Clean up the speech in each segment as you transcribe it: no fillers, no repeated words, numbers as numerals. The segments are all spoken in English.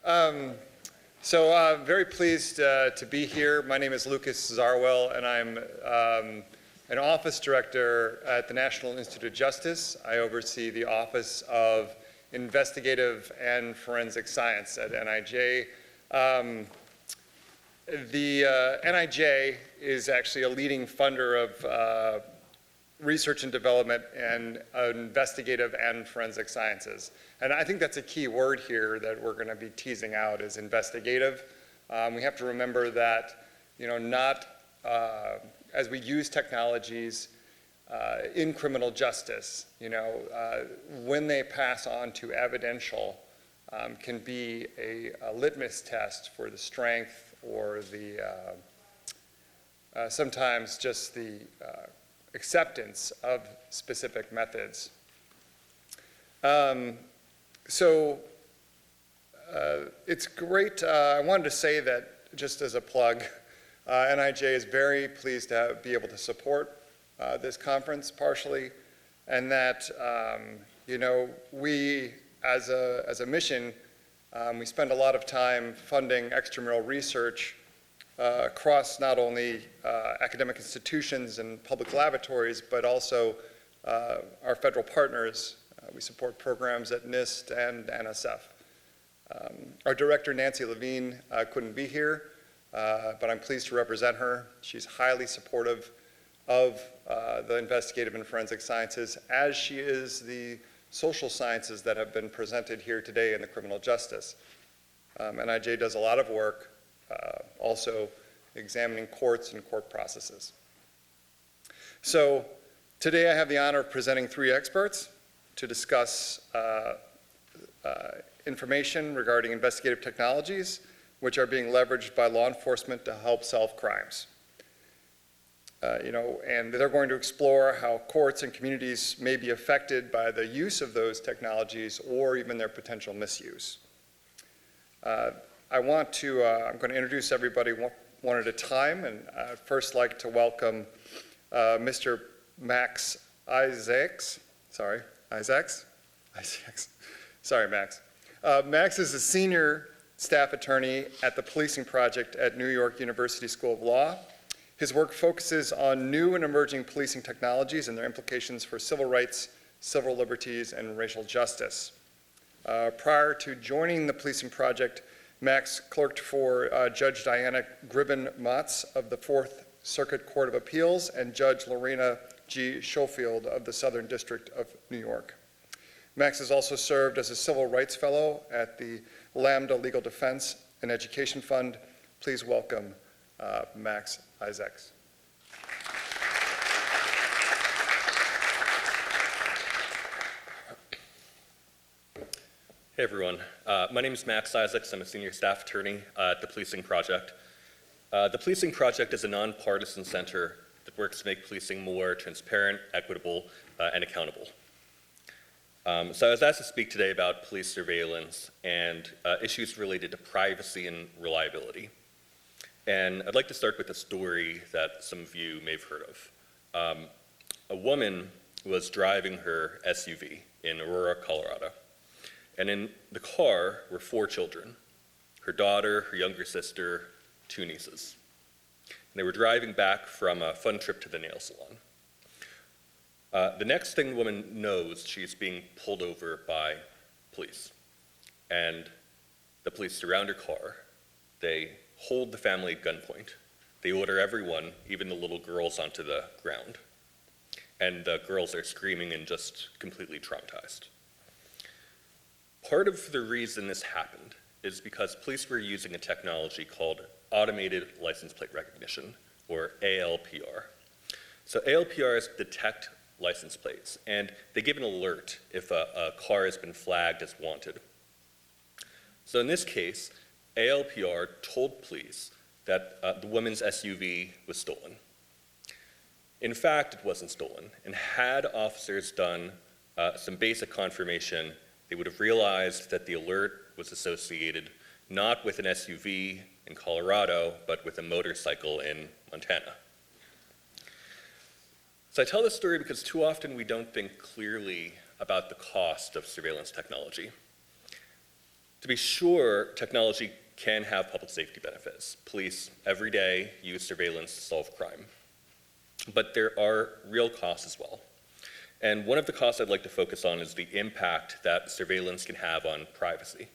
Very pleased to be here. My name is Lucas Zarwell, and I'm an office director at the National Institute of Justice. I oversee the Office of Investigative and Forensic Science at NIJ. The NIJ is actually a leading funder of research and development and investigative and forensic sciences. And I think that's a key word here that we're going to be teasing out is investigative. We have to remember that, not as we use technologies in criminal justice, when they pass on to evidential, can be a litmus test for the strength or the sometimes just the acceptance of specific methods. It's great. I wanted to say that just as a plug, NIJ is very pleased to be able to support this conference partially, and that we as a mission, we spend a lot of time funding extramural research across not only academic institutions and public laboratories, but also our federal partners. We support programs at NIST and NSF. Our director, Nancy Levine, couldn't be here, but I'm pleased to represent her. She's highly supportive of the investigative and forensic sciences, as she is the social sciences that have been presented here today in the criminal justice. NIJ does a lot of work also examining courts and court processes. So today I have the honor of presenting three experts to discuss information regarding investigative technologies which are being leveraged by law enforcement to help solve crimes. And they're going to explore how courts and communities may be affected by the use of those technologies or even their potential misuse. I'm going to introduce everybody one at a time, and I'd first like to welcome Mr. Max Isaacs. Sorry, Max. Max is a senior staff attorney at the Policing Project at New York University School of Law. His work focuses on new and emerging policing technologies and their implications for civil rights, civil liberties, and racial justice. Prior to joining the Policing Project, Max clerked for Judge Diana Gribben-Motz of the Fourth Circuit Court of Appeals and Judge Lorena G. Schofield of the Southern District of New York. Max has also served as a Civil Rights Fellow at the Lambda Legal Defense and Education Fund. Please welcome Max Isaacs. Hey everyone, my name is Max Isaacs. I'm a senior staff attorney at the Policing Project. The Policing Project is a nonpartisan center that works to make policing more transparent, equitable, and accountable. So I was asked to speak today about police surveillance and issues related to privacy and reliability. And I'd like to start with a story that some of you may have heard of. A woman was driving her SUV in Aurora, Colorado. And in the car were 4 children, her daughter, her younger sister, 2 nieces. And they were driving back from a fun trip to the nail salon. The next thing the woman knows, she's being pulled over by police. And the police surround her car. They hold the family at gunpoint. They order everyone, even the little girls, onto the ground. And the girls are screaming and just completely traumatized. Part of the reason this happened is because police were using a technology called automated license plate recognition, or ALPR. So ALPRs detect license plates, and they give an alert if a car has been flagged as wanted. So in this case, ALPR told police that the woman's SUV was stolen. In fact, it wasn't stolen, and had officers done some basic confirmation, they would have realized that the alert was associated not with an SUV in Colorado, but with a motorcycle in Montana. So I tell this story because too often we don't think clearly about the cost of surveillance technology. To be sure, technology can have public safety benefits. Police every day use surveillance to solve crime. But there are real costs as well. And one of the costs I'd like to focus on is the impact that surveillance can have on privacy.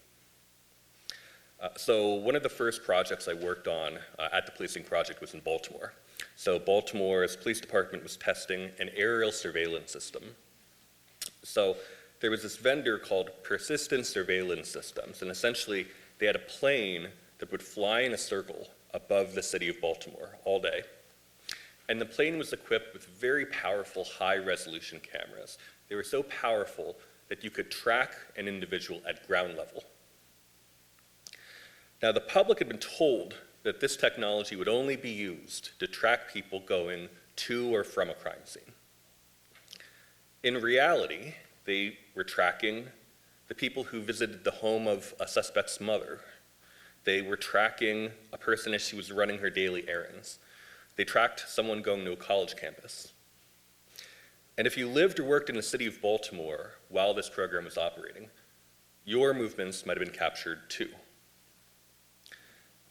So one of the first projects I worked on at the Policing Project was in Baltimore. So Baltimore's police department was testing an aerial surveillance system. So there was this vendor called Persistent Surveillance Systems, and essentially they had a plane that would fly in a circle above the city of Baltimore all day. And the plane was equipped with very powerful high-resolution cameras. They were so powerful that you could track an individual at ground level. Now, the public had been told that this technology would only be used to track people going to or from a crime scene. In reality, they were tracking the people who visited the home of a suspect's mother. They were tracking a person as she was running her daily errands. They tracked someone going to a college campus. And if you lived or worked in the city of Baltimore while this program was operating, your movements might have been captured too.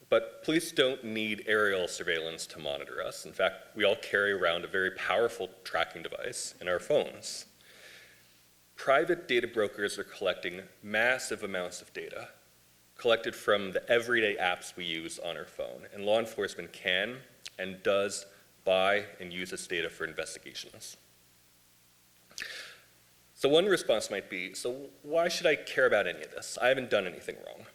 But police don't need aerial surveillance to monitor us. In fact, we all carry around a very powerful tracking device in our phones. Private data brokers are collecting massive amounts of data collected from the everyday apps we use on our phone, and law enforcement can and does buy and use this data for investigations. So one response might be, so why should I care about any of this? I haven't done anything wrong.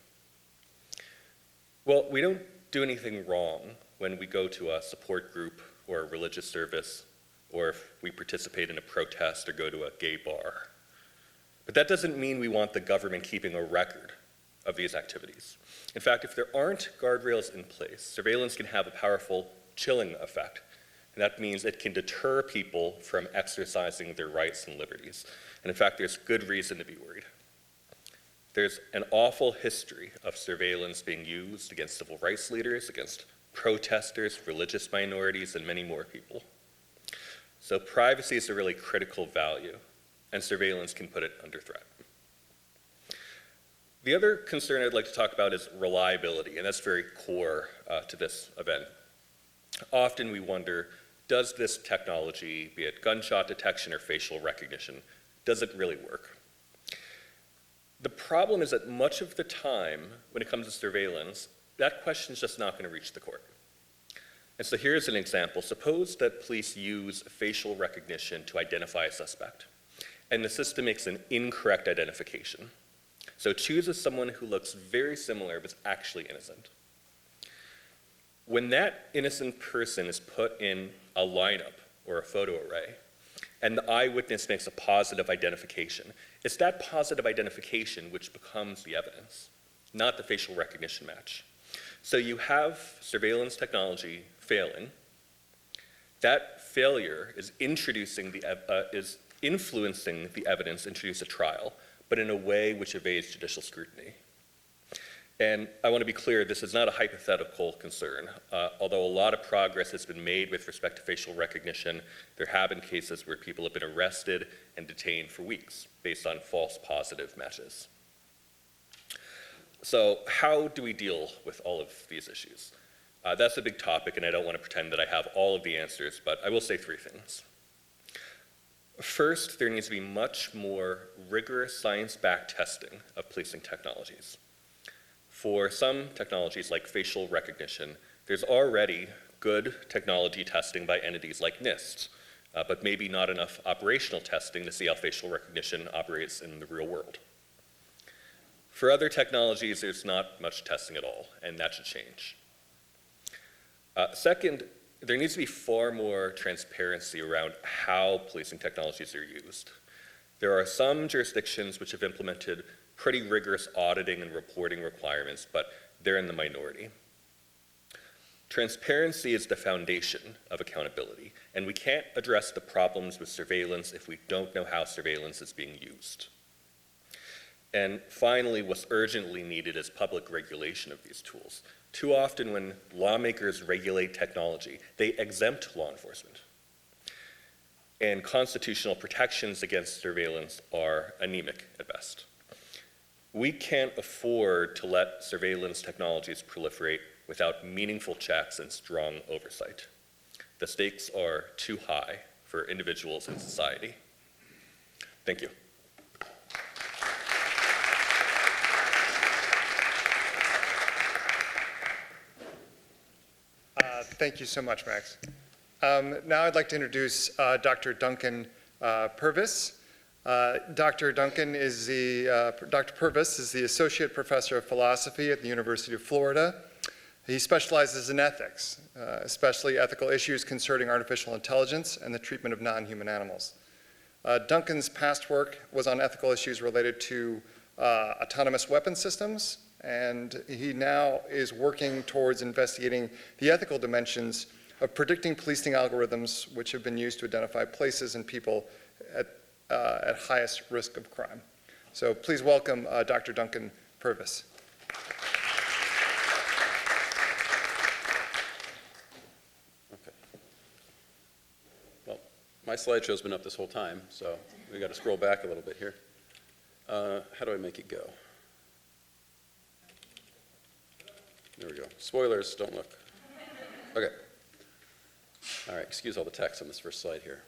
Well, we don't do anything wrong when we go to a support group or a religious service, or if we participate in a protest or go to a gay bar. But that doesn't mean we want the government keeping a record of these activities. In fact, if there aren't guardrails in place, surveillance can have a powerful chilling effect. And that means it can deter people from exercising their rights and liberties. And in fact, there's good reason to be worried. There's an awful history of surveillance being used against civil rights leaders, against protesters, religious minorities, and many more people. So privacy is a really critical value, and surveillance can put it under threat. The other concern I'd like to talk about is reliability, and that's very core to this event. Often we wonder, does this technology, be it gunshot detection or facial recognition, does it really work? The problem is that much of the time, when it comes to surveillance, that question is just not going to reach the court. And so here's an example. Suppose that police use facial recognition to identify a suspect, and the system makes an incorrect identification. So it chooses someone who looks very similar but is actually innocent. When that innocent person is put in a lineup or a photo array, and the eyewitness makes a positive identification, it's that positive identification which becomes the evidence, not the facial recognition match. So you have surveillance technology failing. That failure is influencing the evidence introduced at trial, but in a way which evades judicial scrutiny. And I want to be clear, this is not a hypothetical concern. Although a lot of progress has been made with respect to facial recognition, there have been cases where people have been arrested and detained for weeks based on false positive matches. So how do we deal with all of these issues? That's a big topic, and I don't want to pretend that I have all of the answers, but I will say three things. First, there needs to be much more rigorous science-backed testing of policing technologies. For some technologies like facial recognition, there's already good technology testing by entities like NIST, but maybe not enough operational testing to see how facial recognition operates in the real world. For other technologies, there's not much testing at all, and that should change. Second, there needs to be far more transparency around how policing technologies are used. There are some jurisdictions which have implemented pretty rigorous auditing and reporting requirements, but they're in the minority. Transparency is the foundation of accountability, and we can't address the problems with surveillance if we don't know how surveillance is being used. And finally, what's urgently needed is public regulation of these tools. Too often when lawmakers regulate technology, they exempt law enforcement. And constitutional protections against surveillance are anemic at best. We can't afford to let surveillance technologies proliferate without meaningful checks and strong oversight. The stakes are too high for individuals in society. Thank you. Thank you so much, Max. Now I'd like to introduce Dr. Duncan Purves. Dr. Purves is the Associate Professor of Philosophy at the University of Florida. He specializes in ethics, especially ethical issues concerning artificial intelligence and the treatment of non-human animals. Duncan's past work was on ethical issues related to autonomous weapon systems, and he now is working towards investigating the ethical dimensions of predicting policing algorithms which have been used to identify places and people at highest risk of crime. So please welcome Dr. Duncan Purves. Okay. Well, my slideshow's been up this whole time, so we got to scroll back a little bit here. How do I make it go? There we go. Spoilers, don't look. Okay. All right, excuse all the text on this first slide here.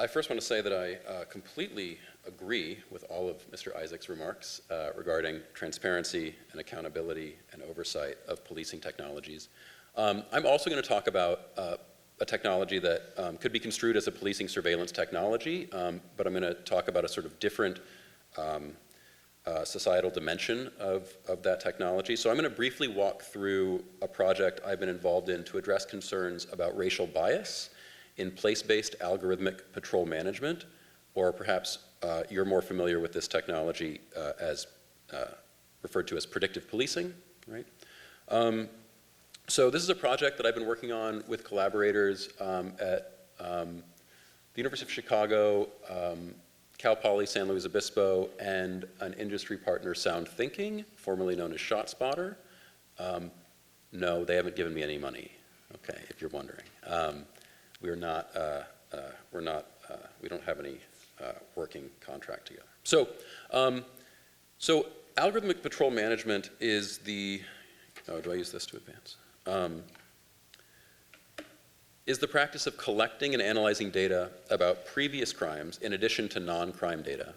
I first want to say that I completely agree with all of Mr. Isaac's remarks regarding transparency and accountability and oversight of policing technologies. I'm also going to talk about a technology that could be construed as a policing surveillance technology, but I'm going to talk about a sort of different societal dimension of that technology. So I'm going to briefly walk through a project I've been involved in to address concerns about racial bias in place-based algorithmic patrol management, or perhaps you're more familiar with this technology as referred to as predictive policing, right? So this is a project that I've been working on with collaborators at the University of Chicago, Cal Poly San Luis Obispo, and an industry partner, Sound Thinking, formerly known as ShotSpotter. No, they haven't given me any money, okay, if you're wondering. We don't have any working contract together. So algorithmic patrol management is the, do I use this to advance? Is the practice of collecting and analyzing data about previous crimes in addition to non-crime data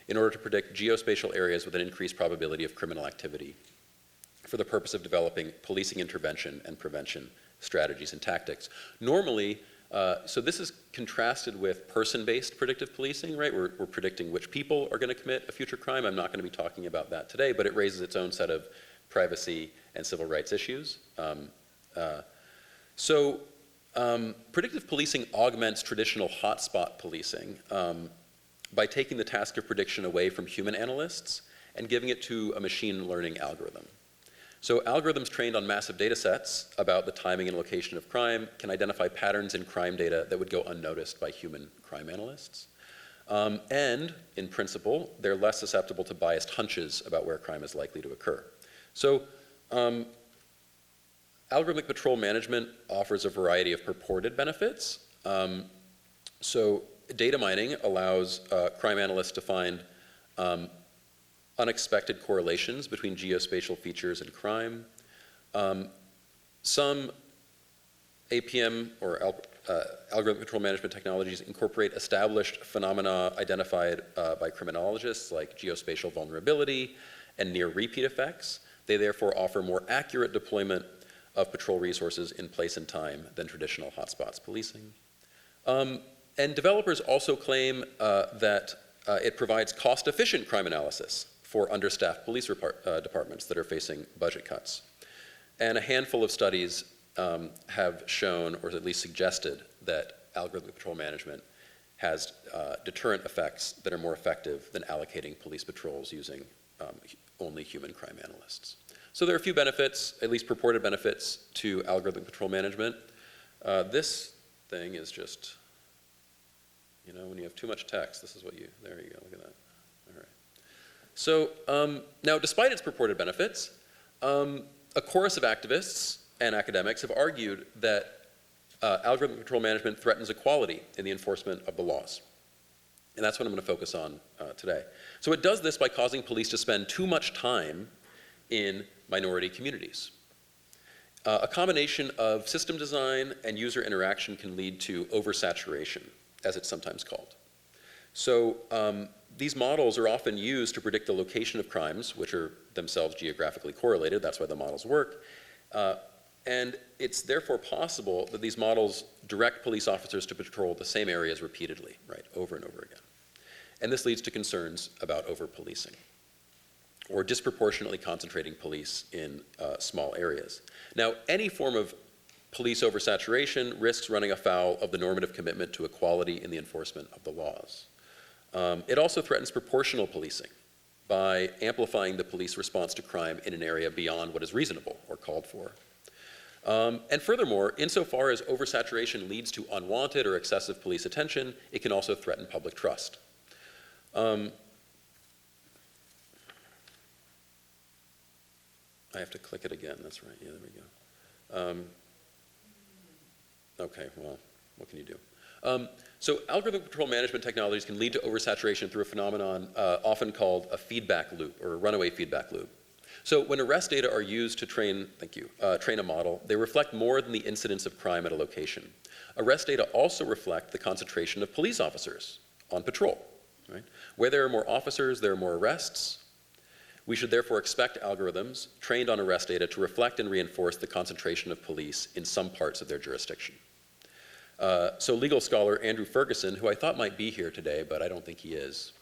in order to predict geospatial areas with an increased probability of criminal activity for the purpose of developing policing intervention and prevention strategies and tactics. Normally, so this is contrasted with person-based predictive policing, right? We're predicting which people are going to commit a future crime. I'm not going to be talking about that today, but it raises its own set of privacy and civil rights issues. Predictive policing augments traditional hotspot policing by taking the task of prediction away from human analysts and giving it to a machine learning algorithm. So algorithms trained on massive data sets about the timing and location of crime can identify patterns in crime data that would go unnoticed by human crime analysts. And in principle, they're less susceptible to biased hunches about where crime is likely to occur. So algorithmic patrol management offers a variety of purported benefits. So data mining allows crime analysts to find unexpected correlations between geospatial features and crime. Some APM or algorithmic patrol management technologies incorporate established phenomena identified by criminologists like geospatial vulnerability and near repeat effects. They therefore offer more accurate deployment of patrol resources in place and time than traditional hotspots policing. And developers also claim that it provides cost-efficient crime analysis for understaffed police departments that are facing budget cuts. And a handful of studies have shown, or at least suggested, that algorithmic patrol management has deterrent effects that are more effective than allocating police patrols using only human crime analysts. So there are a few benefits, at least purported benefits, to algorithmic patrol management. This thing is just, when you have too much text, this is what there you go, look at that. All right. So now, despite its purported benefits, a chorus of activists and academics have argued that algorithmic patrol management threatens equality in the enforcement of the laws. And that's what I'm going to focus on today. So it does this by causing police to spend too much time in minority communities. A combination of system design and user interaction can lead to oversaturation, as it's sometimes called. So these models are often used to predict the location of crimes, which are themselves geographically correlated. That's why the models work. And it's therefore possible that these models direct police officers to patrol the same areas repeatedly, right, over and over again. And this leads to concerns about over-policing, or disproportionately concentrating police in small areas. Now, any form of police oversaturation risks running afoul of the normative commitment to equality in the enforcement of the laws. It also threatens proportional policing by amplifying the police response to crime in an area beyond what is reasonable or called for. And furthermore, insofar as oversaturation leads to unwanted or excessive police attention, it can also threaten public trust. I have to click it again, that's right, yeah, there we go. Okay, well, what can you do? So algorithmic patrol management technologies can lead to oversaturation through a phenomenon often called a feedback loop, or a runaway feedback loop. So when arrest data are used to train a model, they reflect more than the incidence of crime at a location. Arrest data also reflect the concentration of police officers on patrol, right? Where there are more officers, there are more arrests. We should therefore expect algorithms trained on arrest data to reflect and reinforce the concentration of police in some parts of their jurisdiction. So legal scholar Andrew Ferguson, who I thought might be here today, but I don't think he is.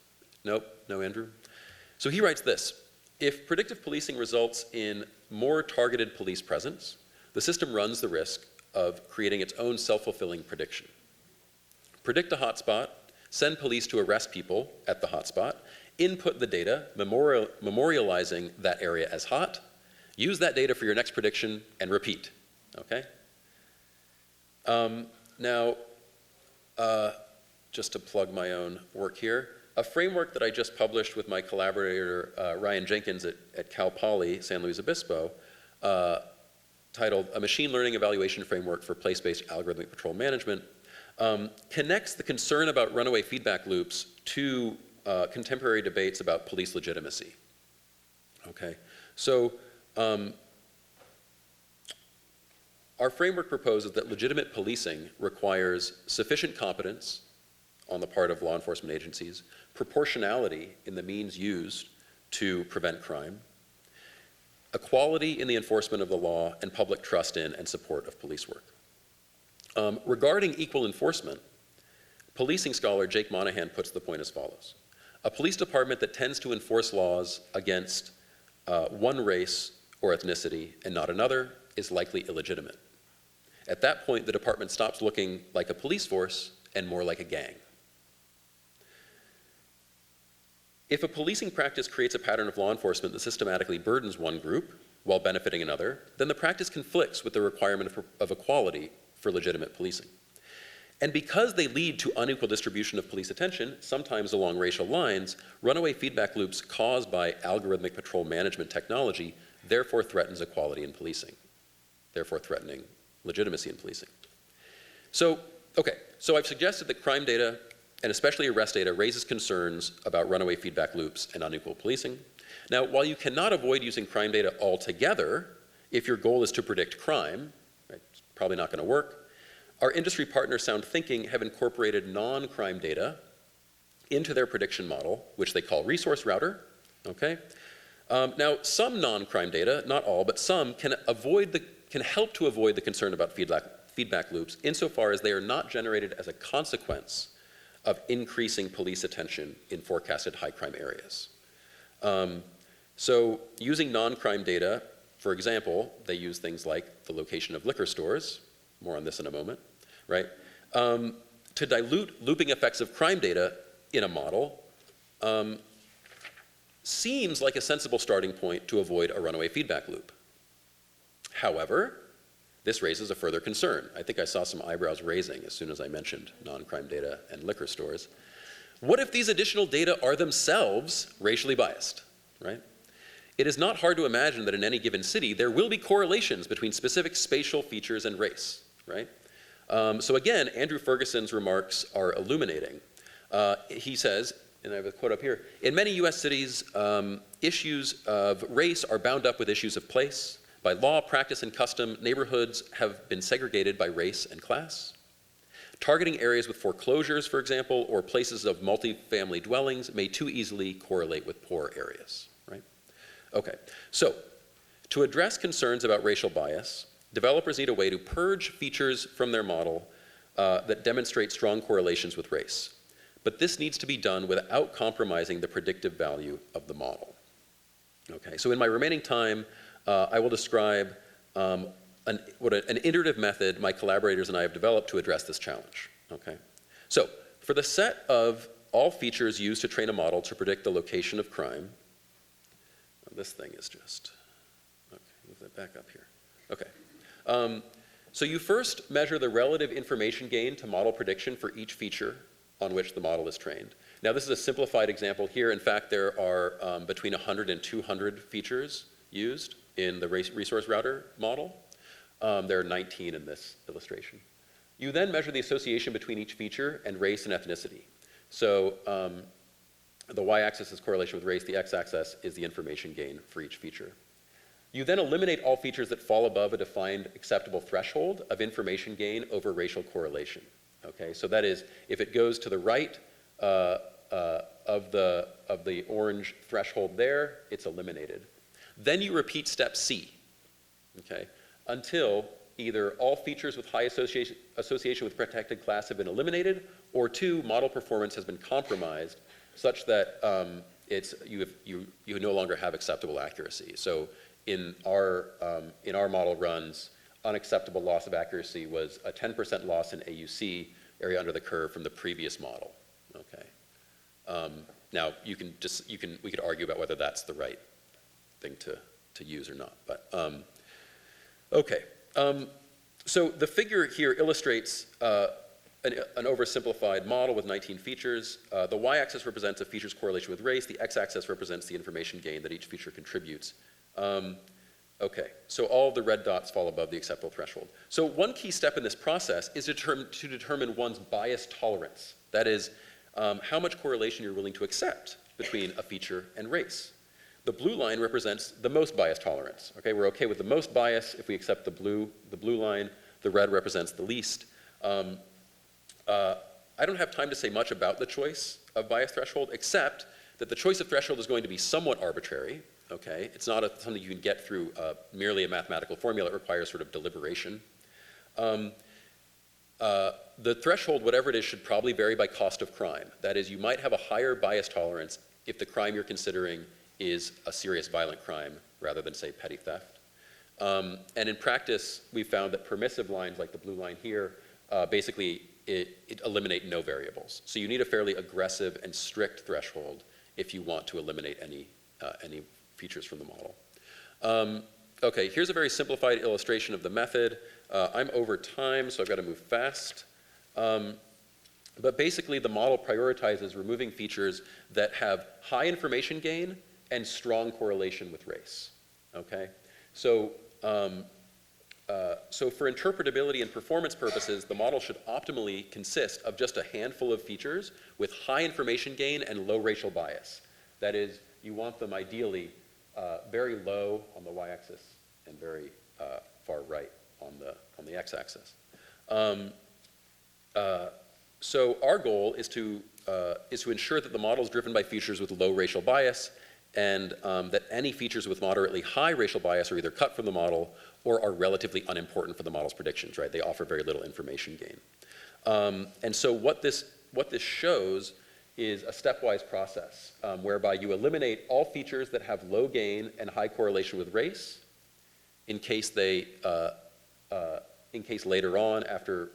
Nope, no Andrew. So he writes this: if predictive policing results in more targeted police presence, the system runs the risk of creating its own self-fulfilling prediction. Predict a hotspot, send police to arrest people at the hotspot, input the data, memorializing that area as hot, use that data for your next prediction, and repeat, okay? Now, just to plug my own work here, a framework that I just published with my collaborator Ryan Jenkins at Cal Poly San Luis Obispo, titled A Machine Learning Evaluation Framework for Place-Based Algorithmic Patrol Management, connects the concern about runaway feedback loops to contemporary debates about police legitimacy. Okay, so our framework proposes that legitimate policing requires sufficient competence on the part of law enforcement agencies, proportionality in the means used to prevent crime, equality in the enforcement of the law, and public trust in and support of police work. Regarding equal enforcement, policing scholar Jake Monahan puts the point as follows: a police department that tends to enforce laws against one race or ethnicity and not another is likely illegitimate. At that point, the department stops looking like a police force and more like a gang. If a policing practice creates a pattern of law enforcement that systematically burdens one group while benefiting another, then the practice conflicts with the requirement of equality for legitimate policing. And because they lead to unequal distribution of police attention, sometimes along racial lines, runaway feedback loops caused by algorithmic patrol management technology therefore threatens equality in policing, therefore threatening legitimacy in policing. So I've suggested that crime data, and especially arrest data, raises concerns about runaway feedback loops and unequal policing. Now, while you cannot avoid using crime data altogether, if your goal is to predict crime, right, it's probably not going to work, our industry partner Sound Thinking have incorporated non-crime data into their prediction model, which they call Resource Router, okay? Now, some non-crime data, not all, but some, can help to avoid the concern about feedback loops insofar as they are not generated as a consequence of increasing police attention in forecasted high crime areas. So using non-crime data, for example, they use things like the location of liquor stores, more on this in a moment, right? To dilute looping effects of crime data in a model seems like a sensible starting point to avoid a runaway feedback loop. However, this raises a further concern. I think I saw some eyebrows raising as soon as I mentioned non-crime data and liquor stores. What if these additional data are themselves racially biased, right? It is not hard to imagine that in any given city, there will be correlations between specific spatial features and race, right? So again, Andrew Ferguson's remarks are illuminating. He says, and I have a quote up here, in many US cities, issues of race are bound up with issues of place. By law, practice, and custom, neighborhoods have been segregated by race and class. Targeting areas with foreclosures, for example, or places of multifamily dwellings may too easily correlate with poor areas, right? Okay, so to address concerns about racial bias, developers need a way to purge features from their model that demonstrate strong correlations with race. But this needs to be done without compromising the predictive value of the model. Okay, so in my remaining time, I will describe an iterative method my collaborators and I have developed to address this challenge. Okay, so for the set of all features used to train a model to predict the location of crime, this thing is just, okay, move that back up here. Okay, so you first measure the relative information gain to model prediction for each feature on which the model is trained. Now, this is a simplified example here. In fact, there are between 100 and 200 features used in the resource router model. There are 19 in this illustration. You then measure the association between each feature and race and ethnicity. So the y-axis is correlation with race, the x-axis is the information gain for each feature. You then eliminate all features that fall above a defined acceptable threshold of information gain over racial correlation. Okay, so that is, if it goes to the right of the orange threshold there, it's eliminated. Then you repeat step C, okay, until either all features with high association with protected class have been eliminated, or two, model performance has been compromised such that you no longer have acceptable accuracy. So in our model runs, unacceptable loss of accuracy was a 10% loss in AUC, area under the curve, from the previous model. Okay. Now we could argue about whether that's the right thing to use or not. But okay. So the figure here illustrates an oversimplified model with 19 features. The y-axis represents a feature's correlation with race. The x-axis represents the information gain that each feature contributes. Okay, so all the red dots fall above the acceptable threshold. So one key step in this process is to determine one's bias tolerance. That is, how much correlation you're willing to accept between a feature and race. The blue line represents the most bias tolerance. Okay, we're okay with the most bias if we accept the blue line. The red represents the least. I don't have time to say much about the choice of bias threshold, except that the choice of threshold is going to be somewhat arbitrary. Okay, it's not something you can get through merely a mathematical formula. It requires sort of deliberation. The threshold, whatever it is, should probably vary by cost of crime. That is, you might have a higher bias tolerance if the crime you're considering is a serious violent crime rather than, say, petty theft. And in practice, we found that permissive lines like the blue line here basically it eliminate no variables. So you need a fairly aggressive and strict threshold if you want to eliminate any features from the model. Okay, here's a very simplified illustration of the method. I'm over time, so I've got to move fast. But basically, the model prioritizes removing features that have high information gain and strong correlation with race. Okay, so for interpretability and performance purposes, the model should optimally consist of just a handful of features with high information gain and low racial bias. That is, you want them ideally very low on the y-axis and very far right on the x-axis. So our goal is to ensure that the model is driven by features with low racial bias, and that any features with moderately high racial bias are either cut from the model or are relatively unimportant for the model's predictions. Right? They offer very little information gain. And so what this shows is a stepwise process whereby you eliminate all features that have low gain and high correlation with race in case later on, after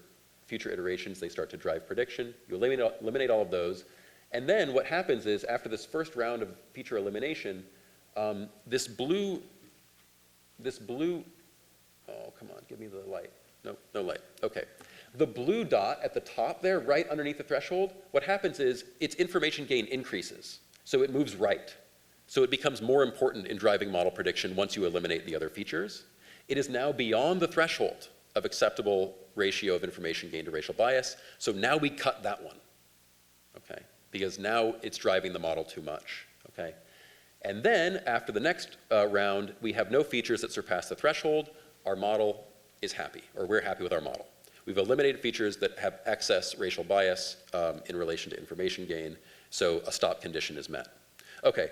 future iterations, they start to drive prediction. You eliminate all of those. And then what happens is, after this first round of feature elimination, this blue, oh, come on, give me the light. No light, okay. The blue dot at the top there, right underneath the threshold, what happens is its information gain increases. So it moves right. So it becomes more important in driving model prediction once you eliminate the other features. It is now beyond the threshold of acceptable ratio of information gain to racial bias. So now we cut that one, okay? because now it's driving the model too much, okay? And then after the next round, we have no features that surpass the threshold. Our model is happy, or we're happy with our model. We've eliminated features that have excess racial bias in relation to information gain, so a stop condition is met. Okay,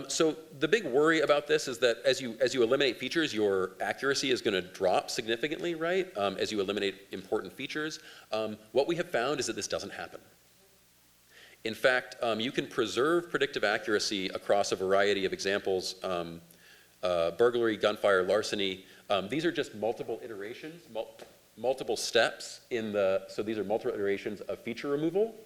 so the big worry about this is that as you eliminate features, your accuracy is going to drop significantly, right? As you eliminate important features. What we have found is that this doesn't happen. In fact, you can preserve predictive accuracy across a variety of examples, burglary, gunfire, larceny. These are just multiple iterations, multiple steps so these are multiple iterations of feature removal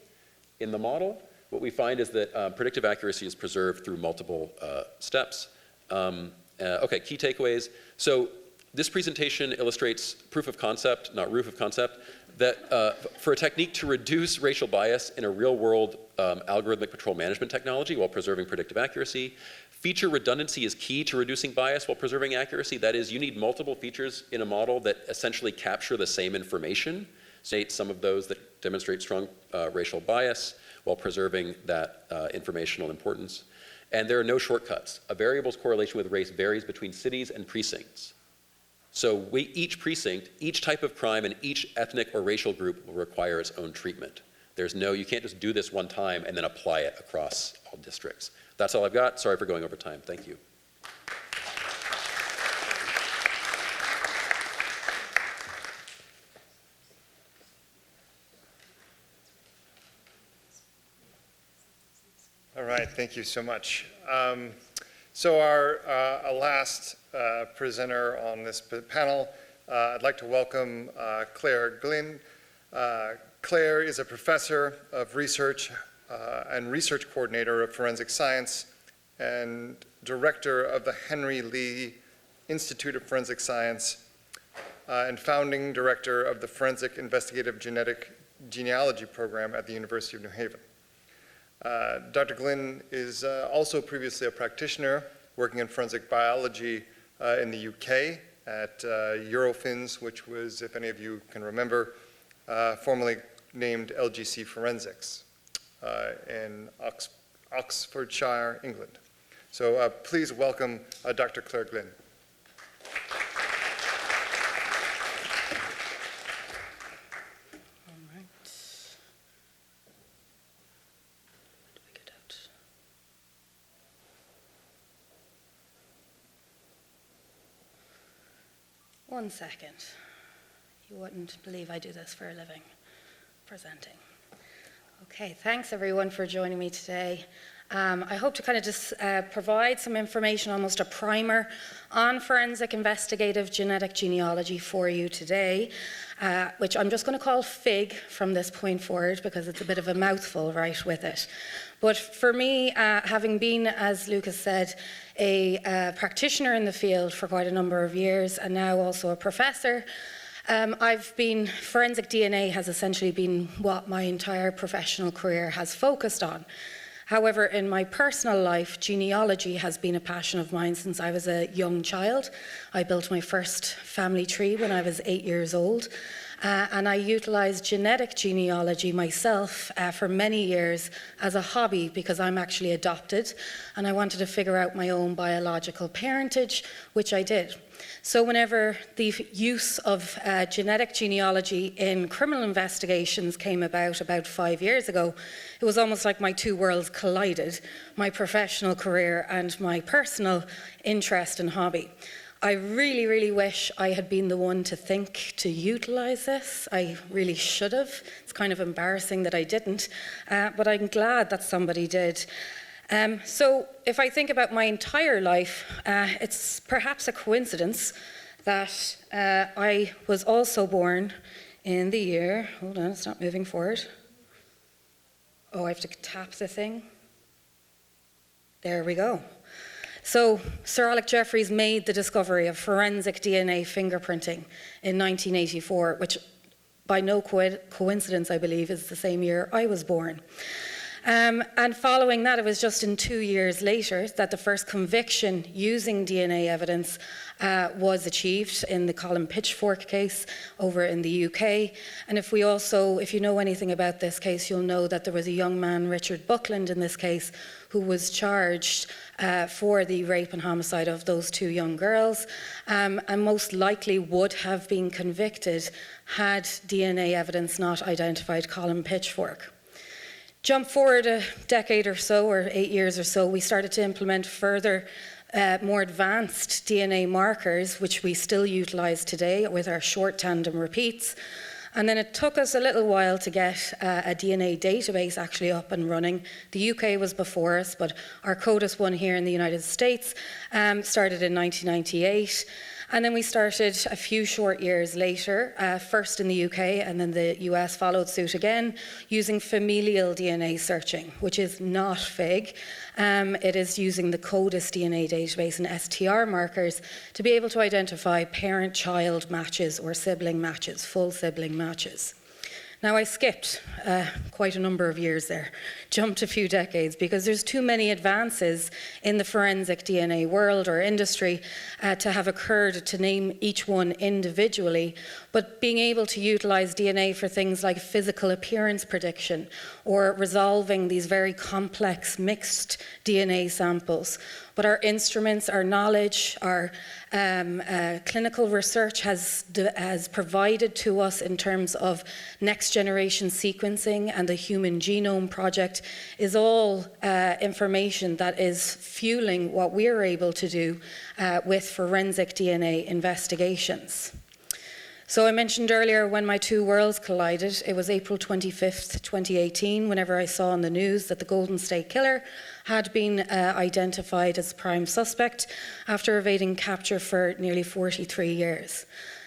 in the model. What we find is that predictive accuracy is preserved through multiple steps. Okay, key takeaways. So this presentation illustrates proof of concept, not roof of concept, that for a technique to reduce racial bias in a real-world algorithmic patrol management technology while preserving predictive accuracy, feature redundancy is key to reducing bias while preserving accuracy. That is, you need multiple features in a model that essentially capture the same information, state some of those that demonstrate strong racial bias while preserving that informational importance. And there are no shortcuts. A variable's correlation with race varies between cities and precincts. So each precinct, each type of crime, and each ethnic or racial group will require its own treatment. You can't just do this one time and then apply it across all districts. That's all I've got. Sorry for going over time. Thank you. All right, thank you so much. So our last presenter on this panel, I'd like to welcome Claire Glynn. Claire is a professor of research and research coordinator of forensic science and director of the Henry Lee Institute of Forensic Science and founding director of the Forensic Investigative Genealogy program at the University of New Haven. Dr. Glynn is also previously a practitioner working in forensic biology in the UK at Eurofins, which was, if any of you can remember, formerly named LGC Forensics in Oxfordshire, England. So please welcome Dr. Claire Glynn. One second. You wouldn't believe I do this for a living, presenting. Okay, thanks everyone for joining me today. I hope to kind of just provide some information, almost a primer, on forensic investigative genetic genealogy for you today, which I'm just going to call FIG from this point forward because it's a bit of a mouthful right with it. But for me, having been, as Lucas said, a practitioner in the field for quite a number of years and now also a professor, forensic DNA has essentially been what my entire professional career has focused on. However, in my personal life, genealogy has been a passion of mine since I was a young child. I built my first family tree when I was 8 years old. And I utilized genetic genealogy myself for many years as a hobby because I'm actually adopted and I wanted to figure out my own biological parentage, which I did. So whenever the use of genetic genealogy in criminal investigations came about 5 years ago, it was almost like my two worlds collided, my professional career and my personal interest and hobby. I really, really wish I had been the one to think to utilize this. I really should have. It's kind of embarrassing that I didn't, but I'm glad that somebody did. So if I think about my entire life, it's perhaps a coincidence that I was also born in the year, hold on, it's not moving forward. Oh, I have to tap the thing. There we go. So Sir Alec Jeffreys made the discovery of forensic DNA fingerprinting in 1984, which by no coincidence, I believe, is the same year I was born. And following that, it was just in 2 years later that the first conviction using DNA evidence was achieved in the Colin Pitchfork case over in the UK. And if you know anything about this case, you'll know that there was a young man, Richard Buckland, in this case, who was charged for the rape and homicide of those 2 young girls, and most likely would have been convicted had DNA evidence not identified Colin Pitchfork. Jump forward a decade or so, or 8 years or so, we started to implement further more advanced DNA markers, which we still utilise today with our short tandem repeats. And then it took us a little while to get a DNA database actually up and running. The UK was before us, but our CODIS one here in the United States started in 1998. And then we started a few short years later, first in the UK, and then the US followed suit again, using familial DNA searching, which is not FIG. It is using the CODIS DNA database and STR markers to be able to identify parent-child matches or sibling matches, full sibling matches. Now, I skipped quite a number of years there, jumped a few decades, because there's too many advances in the forensic DNA world or industry to have occurred to name each one individually, but being able to utilize DNA for things like physical appearance prediction or resolving these very complex mixed DNA samples. But our instruments, our knowledge, our clinical research has provided to us in terms of next generation sequencing, and the Human Genome Project is all information that is fueling what we're able to do with forensic DNA investigations. So I mentioned earlier when my 2 worlds collided, it was April 25th, 2018, whenever I saw on the news that the Golden State Killer had been identified as prime suspect after evading capture for nearly 43 years.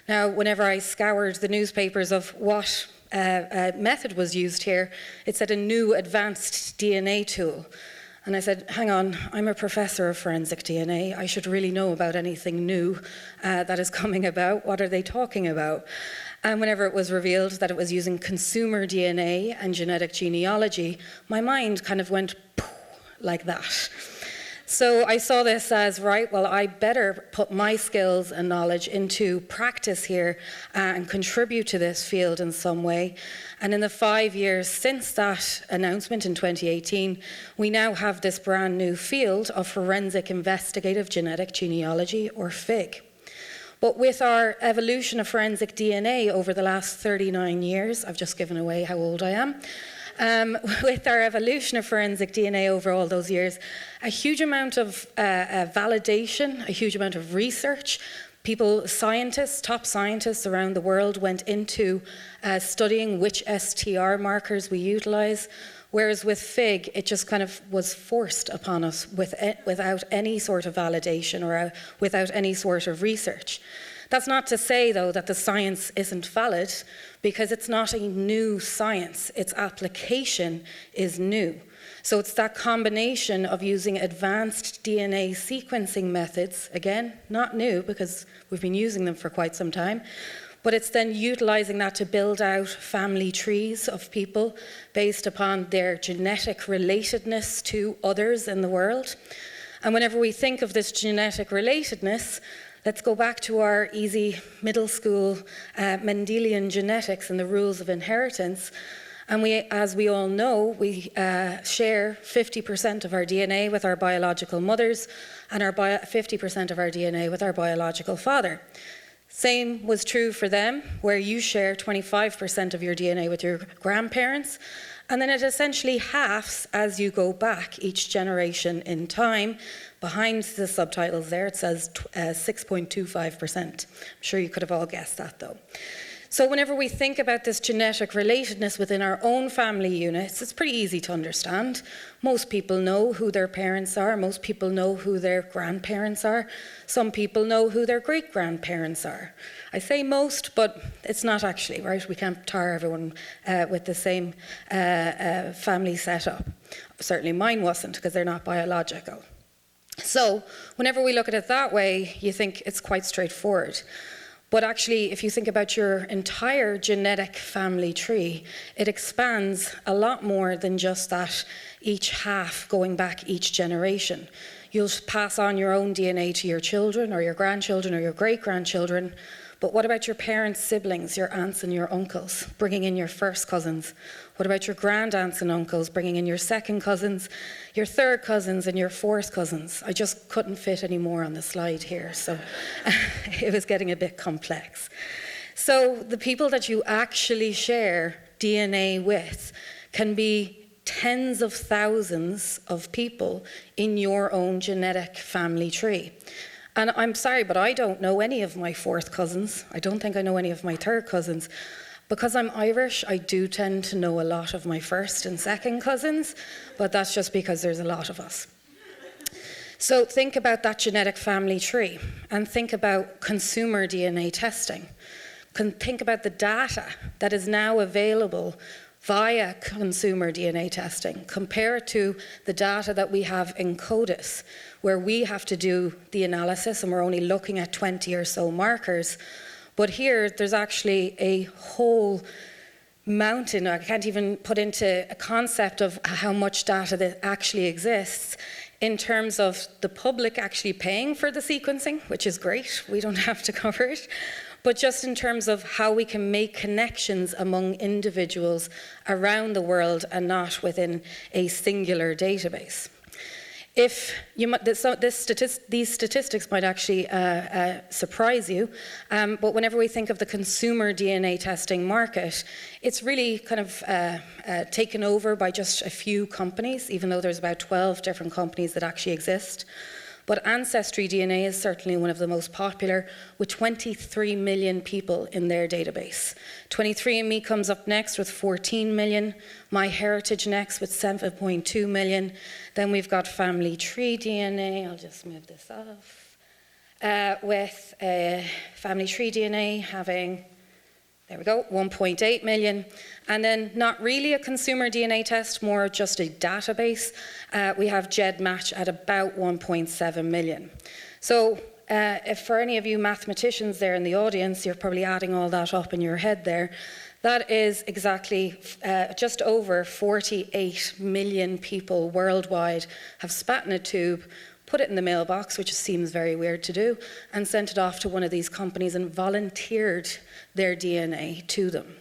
Now, whenever I scoured the newspapers of what method was used here, it said a new advanced DNA tool. And I said, hang on, I'm a professor of forensic DNA. I should really know about anything new that is coming about. What are they talking about? And whenever it was revealed that it was using consumer DNA and genetic genealogy, my mind kind of went like that. So I saw this as, right, well, I better put my skills and knowledge into practice here and contribute to this field in some way. And in the 5 years since that announcement in 2018, we now have this brand new field of forensic investigative genetic genealogy, or FIG. But with our evolution of forensic DNA over the last 39 years, I've just given away how old I am, with our evolution of forensic DNA over all those years, a huge amount of validation, a huge amount of research. Scientists, top scientists around the world went into studying which STR markers we utilize, whereas with FIG, it just kind of was forced upon us without any sort of validation or without any sort of research. That's not to say, though, that the science isn't valid, because it's not a new science. Its application is new. So it's that combination of using advanced DNA sequencing methods, again, not new because we've been using them for quite some time, but it's then utilizing that to build out family trees of people based upon their genetic relatedness to others in the world. And whenever we think of this genetic relatedness, let's go back to our easy middle school Mendelian genetics and the rules of inheritance. And as we all know, we share 50% of our DNA with our biological mothers and 50% of our DNA with our biological father. Same was true for them, where you share 25% of your DNA with your grandparents, and then it essentially halves as you go back each generation in time. Behind the subtitles there, it says 6.25%. I'm sure you could have all guessed that, though. So whenever we think about this genetic relatedness within our own family units, it's pretty easy to understand. Most people know who their parents are. Most people know who their grandparents are. Some people know who their great-grandparents are. I say most, but it's not actually, right? We can't tar everyone with the same family setup. Certainly mine wasn't, because they're not biological. So whenever we look at it that way, you think it's quite straightforward. But actually, if you think about your entire genetic family tree, it expands a lot more than just that each half going back each generation. You'll pass on your own DNA to your children or your grandchildren or your great-grandchildren, but what about your parents' siblings, your aunts and your uncles, bringing in your first cousins? What about your grand-aunts and uncles, bringing in your second cousins, your third cousins and your fourth cousins? I just couldn't fit any more on the slide here, so it was getting a bit complex. So the people that you actually share DNA with can be tens of thousands of people in your own genetic family tree. And I'm sorry, but I don't know any of my fourth cousins. I don't think I know any of my third cousins. Because I'm Irish, I do tend to know a lot of my first and second cousins, but that's just because there's a lot of us. So think about that genetic family tree and think about consumer DNA testing. Think about the data that is now available via consumer DNA testing. Compare it to the data that we have in CODIS, where we have to do the analysis and we're only looking at 20 or so markers. But here, there's actually a whole mountain. I can't even put into a concept of how much data that actually exists in terms of the public actually paying for the sequencing, which is great. We don't have to cover it. But just in terms of how we can make connections among individuals around the world and not within a singular database. If you, these statistics might actually surprise you, but whenever we think of the consumer DNA testing market, it's really kind of taken over by just a few companies, even though there's about 12 different companies that actually exist. But Ancestry DNA is certainly one of the most popular, with 23 million people in their database. 23andMe comes up next with 14 million, MyHeritage next with 7.2 million. Then we've got Family Tree DNA, I'll just move this off, with Family Tree DNA having, there we go, 1.8 million. And then not really a consumer DNA test, more just a database. We have GEDmatch at about 1.7 million. So if for any of you mathematicians there in the audience, you're probably adding all that up in your head there. That is exactly just over 48 million people worldwide have spat in a tube, put it in the mailbox, which seems very weird to do, and sent it off to one of these companies and volunteered their DNA to them.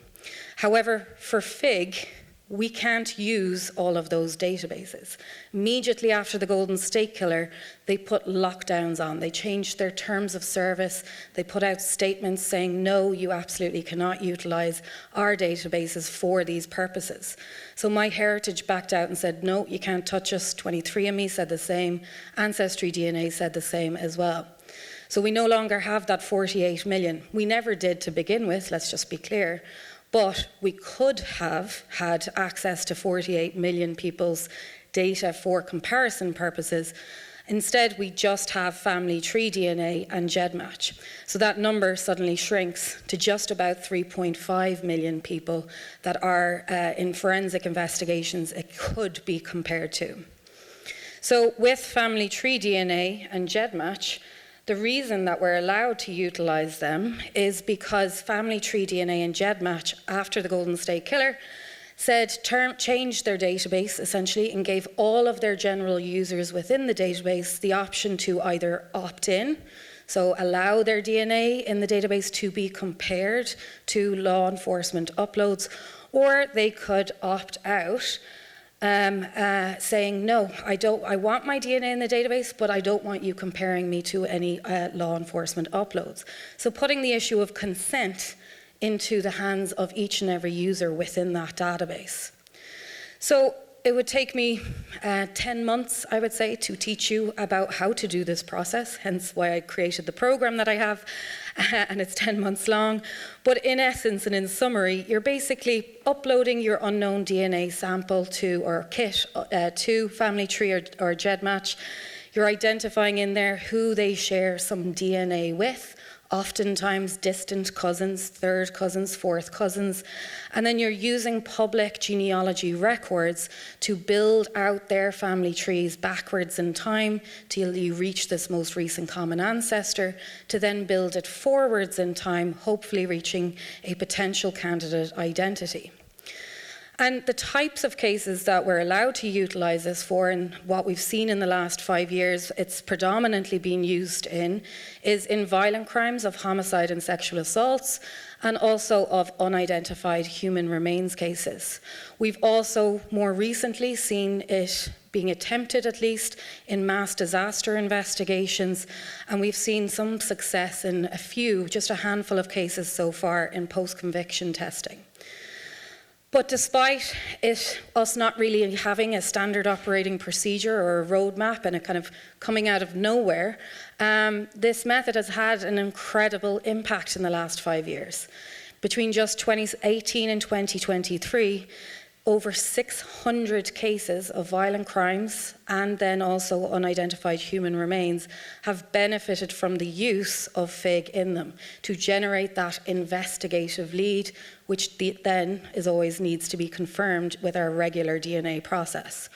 However, for FIG, we can't use all of those databases. Immediately after the Golden State Killer, they put lockdowns on. They changed their terms of service. They put out statements saying, no, you absolutely cannot utilize our databases for these purposes. So MyHeritage backed out and said, no, you can't touch us. 23andMe said the same. Ancestry DNA said the same as well. So we no longer have that 48 million. We never did to begin with, let's just be clear. But we could have had access to 48 million people's data for comparison purposes. Instead, we just have Family Tree DNA and GEDmatch. So that number suddenly shrinks to just about 3.5 million people that are in forensic investigations it could be compared to. So with Family Tree DNA and GEDmatch, the reason that we're allowed to utilize them is because Family Tree DNA and GEDmatch, after the Golden State Killer, said changed their database essentially and gave all of their general users within the database the option to either opt in, so allow their DNA in the database to be compared to law enforcement uploads, or they could opt out, saying, no, I want my DNA in the database, but I don't want you comparing me to any law enforcement uploads. So putting the issue of consent into the hands of each and every user within that database. So it would take me 10 months, I would say, to teach you about how to do this process, hence why I created the program that I have, and it's 10 months long. But in essence and in summary, you're basically uploading your unknown DNA sample to, or kit, to Family Tree or GEDmatch. You're identifying in there who they share some DNA with, oftentimes distant cousins, third cousins, fourth cousins, and then you're using public genealogy records to build out their family trees backwards in time till you reach this most recent common ancestor, to then build it forwards in time, hopefully reaching a potential candidate identity. And the types of cases that we're allowed to utilise this for, and what we've seen in the last 5 years, it's predominantly been used in violent crimes of homicide and sexual assaults, and also of unidentified human remains cases. We've also more recently seen it being attempted, at least, in mass disaster investigations, and we've seen some success in just a handful of cases so far in post-conviction testing. But despite us not really having a standard operating procedure or a roadmap and it kind of coming out of nowhere, this method has had an incredible impact in the last 5 years. Between just 2018 and 2023, over 600 cases of violent crimes and then also unidentified human remains have benefited from the use of FIG in them to generate that investigative lead, which then always needs to be confirmed with our regular DNA process.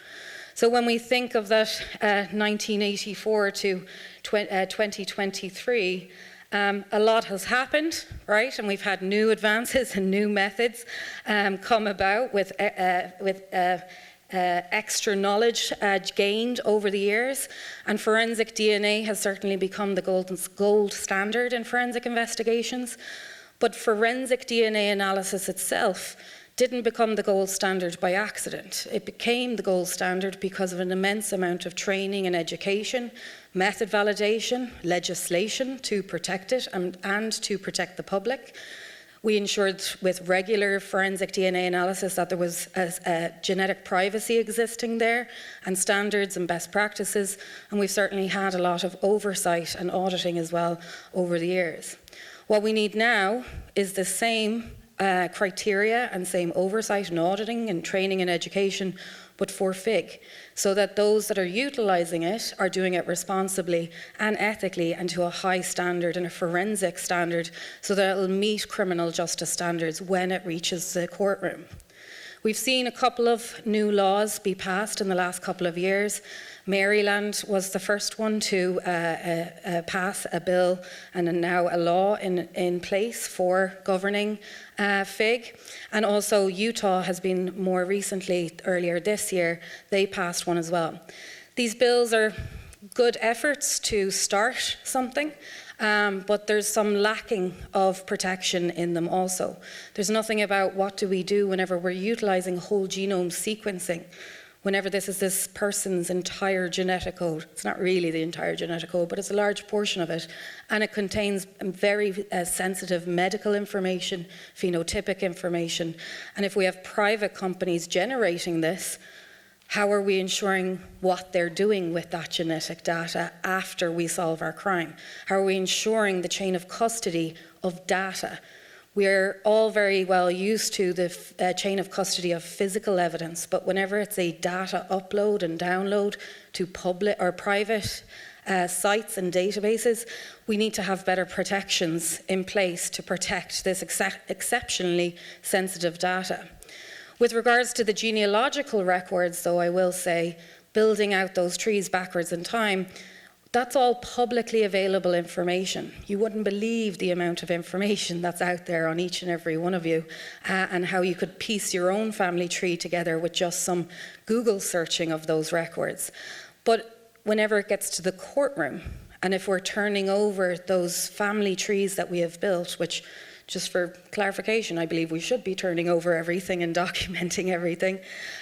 So when we think of that 1984 to 2023, a lot has happened, right? And we've had new advances and new methods come about with extra knowledge gained over the years. And forensic DNA has certainly become the gold standard in forensic investigations. But forensic DNA analysis itself didn't become the gold standard by accident. It became the gold standard because of an immense amount of training and education, method validation, legislation to protect it and to protect the public. We ensured with regular forensic DNA analysis that there was genetic privacy existing there and standards and best practices, and we've certainly had a lot of oversight and auditing as well over the years. What we need now is the same criteria and same oversight and auditing and training and education, but for FIG, so that those that are utilising it are doing it responsibly and ethically and to a high standard and a forensic standard, so that it will meet criminal justice standards when it reaches the courtroom. We've seen a couple of new laws be passed in the last couple of years. Maryland was the first one to pass a bill and now a law in place for governing FIG. And also Utah has been more recently, earlier this year, they passed one as well. These bills are good efforts to start something, but there's some lacking of protection in them also. There's nothing about what do we do whenever we're utilising whole genome sequencing. Whenever this is this person's entire genetic code. It's not really the entire genetic code, but it's a large portion of it. And it contains very sensitive medical information, phenotypic information. And if we have private companies generating this, how are we ensuring what they're doing with that genetic data after we solve our crime? How are we ensuring the chain of custody of data? We're all very well used to the chain of custody of physical evidence, but whenever it's a data upload and download to public or private sites and databases, we need to have better protections in place to protect this exceptionally sensitive data. With regards to the genealogical records, though, I will say, building out those trees backwards in time, that's all publicly available information. You wouldn't believe the amount of information that's out there on each and every one of you, and how you could piece your own family tree together with just some Google searching of those records. But whenever it gets to the courtroom, and if we're turning over those family trees that we have built, which, just for clarification, I believe we should be turning over everything and documenting everything,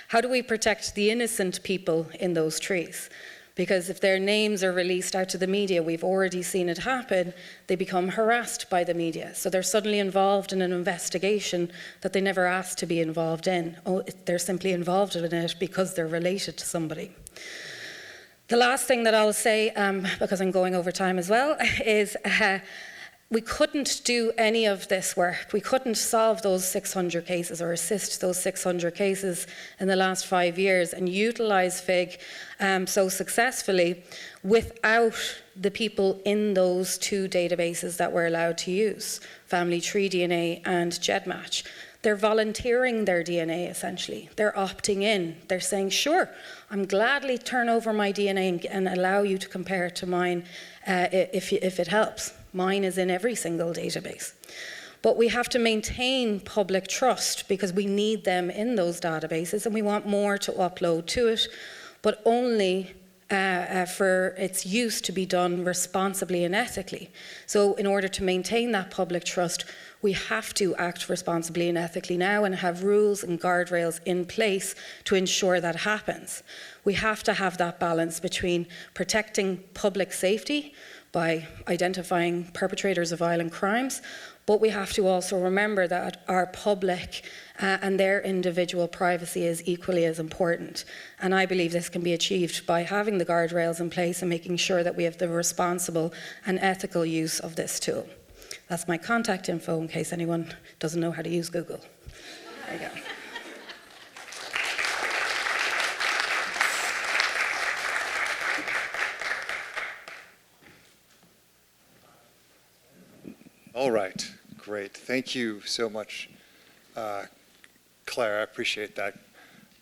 how do we protect the innocent people in those trees? Because if their names are released out to the media, we've already seen it happen, they become harassed by the media. So they're suddenly involved in an investigation that they never asked to be involved in. They're simply involved in it because they're related to somebody. The last thing that I'll say, because I'm going over time as well, is we couldn't do any of this work. We couldn't solve those 600 cases or assist those 600 cases in the last 5 years and utilize FIG so successfully without the people in those two databases that we're allowed to use, Family Tree DNA and GEDmatch. They're volunteering their DNA, essentially. They're opting in. They're saying, sure, I'm gladly turn over my DNA and allow you to compare it to mine if it helps. Mine is in every single database. But we have to maintain public trust because we need them in those databases and we want more to upload to it, but only for its use to be done responsibly and ethically. So in order to maintain that public trust, we have to act responsibly and ethically now and have rules and guardrails in place to ensure that happens. We have to have that balance between protecting public safety by identifying perpetrators of violent crimes, but we have to also remember that our public and their individual privacy is equally as important. And I believe this can be achieved by having the guardrails in place and making sure that we have the responsible and ethical use of this tool. That's my contact info in case anyone doesn't know how to use Google. There you go. All right, great. Thank you so much, Claire. I appreciate that.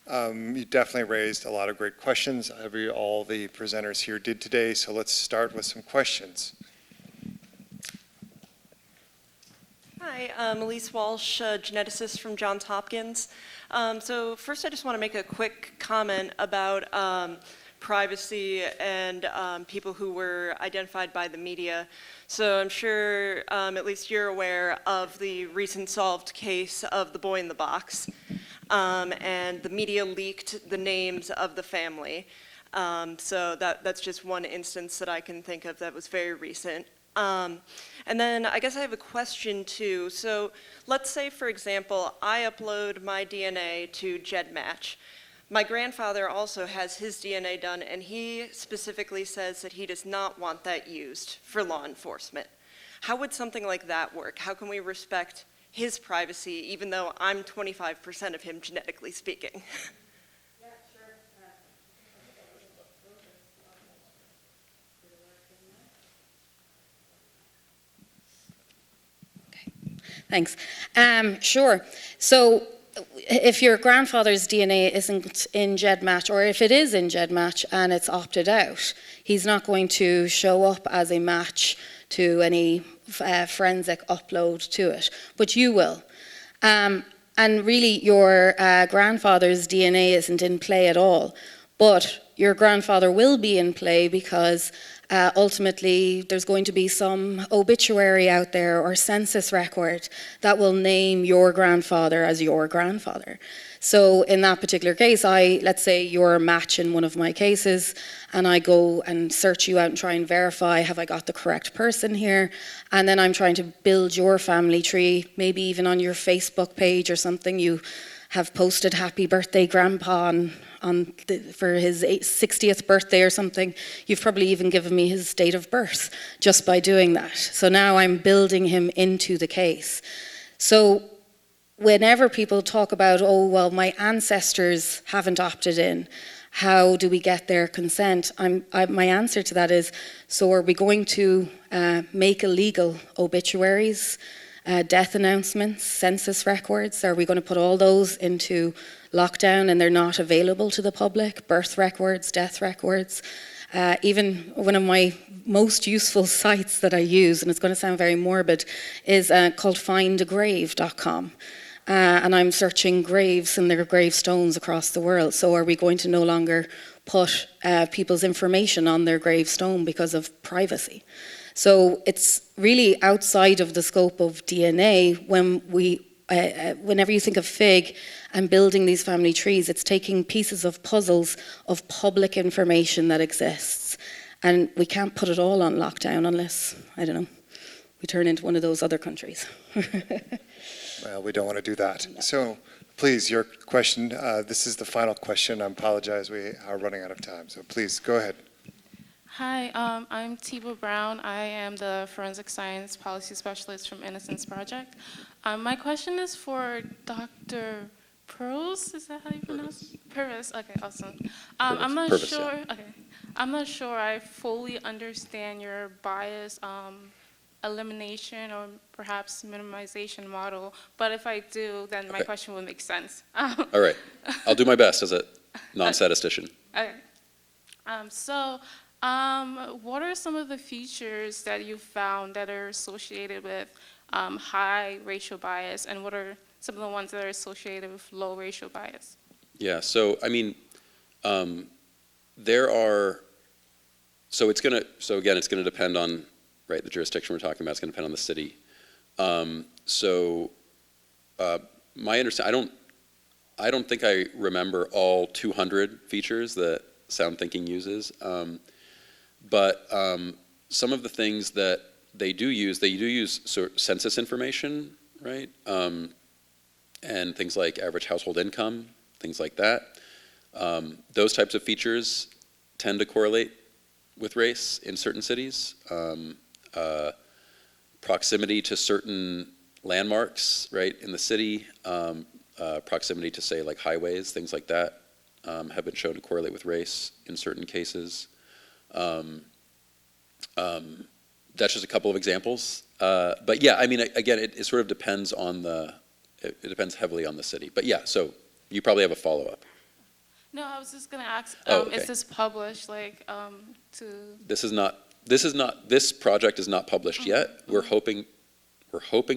You definitely raised a lot of great questions. All the presenters here did today, so let's start with some questions. Hi, I'm Elise Walsh, a geneticist from Johns Hopkins. So first I just want to make a quick comment about privacy and people who were identified by the media. So I'm sure at least you're aware of the recent solved case of the boy in the box. And the media leaked the names of the family. So that's just one instance that I can think of that was very recent. And then I guess I have a question too. So let's say, for example, I upload my DNA to GEDmatch. My grandfather also has his DNA done, and he specifically says that he does not want that used for law enforcement. How would something like that work? How can we respect his privacy, even though I'm 25% of him genetically speaking? Thanks. Sure. So if your grandfather's DNA isn't in GEDmatch, or if it is in GEDmatch and it's opted out, he's not going to show up as a match to any forensic upload to it, but you will. And really, your grandfather's DNA isn't in play at all, but your grandfather will be in play because ultimately there's going to be some obituary out there or census record that will name your grandfather as your grandfather. So in that particular case, let's say you're a match in one of my cases, and I go and search you out and try and verify, have I got the correct person here? And then I'm trying to build your family tree, maybe even on your Facebook page or something. You have posted happy birthday grandpa for his 60th birthday or something. You've probably even given me his date of birth just by doing that. So now I'm building him into the case. So whenever people talk about, oh, well, my ancestors haven't opted in, how do we get their consent? My answer to that is, so are we going to make illegal obituaries, death announcements, census records? Are we going to put all those into lockdown and they're not available to the public? Birth records, death records. Even one of my most useful sites that I use, and it's going to sound very morbid, is called findagrave.com. And I'm searching graves and their gravestones across the world. So are we going to no longer put people's information on their gravestone because of privacy? So it's really outside of the scope of DNA when whenever you think of FIG and building these family trees, it's taking pieces of puzzles of public information that exists. And we can't put it all on lockdown unless, I don't know, we turn into one of those other countries. Well, we don't want to do that. So please, your question. This is the final question. I apologize. We are running out of time. So please, go ahead. Hi, I'm Tiba Brown. I am the Forensic Science Policy Specialist from Innocence Project. My question is for Dr. Purves. Is that how you pronounce it? Purves. Okay, awesome. I'm not Purves, sure. yeah. Okay, I'm not sure I fully understand your bias elimination or perhaps minimization model. But if I do, then my Okay. question will make sense. All right, I'll do my best as a non-statistician. Okay. What are some of the features that you found that are associated with high racial bias, and what are some of the ones that are associated with low racial bias? Yeah, so I mean, there are, so again, it's gonna depend on, right, the jurisdiction we're talking about. It's gonna depend on the city. My understanding, I don't think I remember all 200 features that Sound Thinking uses, but some of the things that they do use sort of census information, right? And things like average household income, things like that. Those types of features tend to correlate with race in certain cities. Proximity to certain landmarks, right, in the city, proximity to, say, like highways, things like that, have been shown to correlate with race in certain cases. That's just a couple of examples. But yeah, I mean, again, it sort of depends on it depends heavily on the city. But yeah, so you probably have a follow-up. No, I was just going to ask, Okay. is this published, like, to... This project is not published yet. We're hoping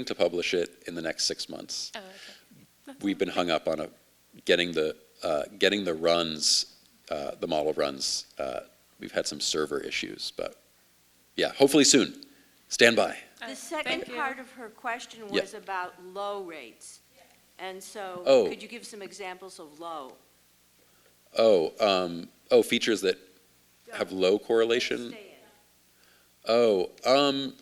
to publish it in the next 6 months. Oh, okay. We've been hung up on getting the runs, the model runs. We've had some server issues, but yeah, hopefully soon. Stand by. The second Thank you. part of her question Yeah. was about low rates. And so, Oh. could you give some examples of low? Features that have low correlation. Stay in.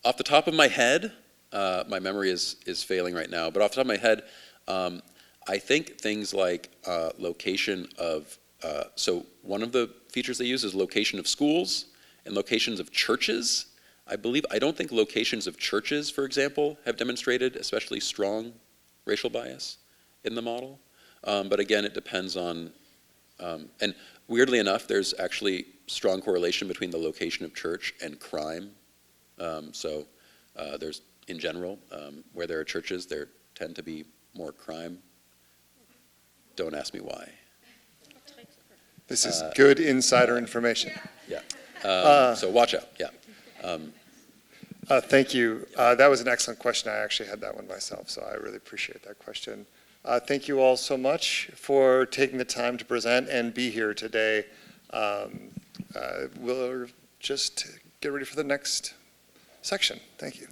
Off the top of my head, my memory is failing right now, but off the top of my head, I think things like location of, so one of the features they use is location of schools and locations of churches. I don't think locations of churches, for example, have demonstrated especially strong racial bias in the model. But again, it depends on, and weirdly enough, there's actually strong correlation between the location of church and crime. There's, in general, where there are churches, there tend to be more crime. Don't ask me why. This is good insider information. Yeah. So watch out. Yeah. Thank you. That was an excellent question. I actually had that one myself, so I really appreciate that question. Thank you all so much for taking the time to present and be here today. We'll just get ready for the next section. Thank you.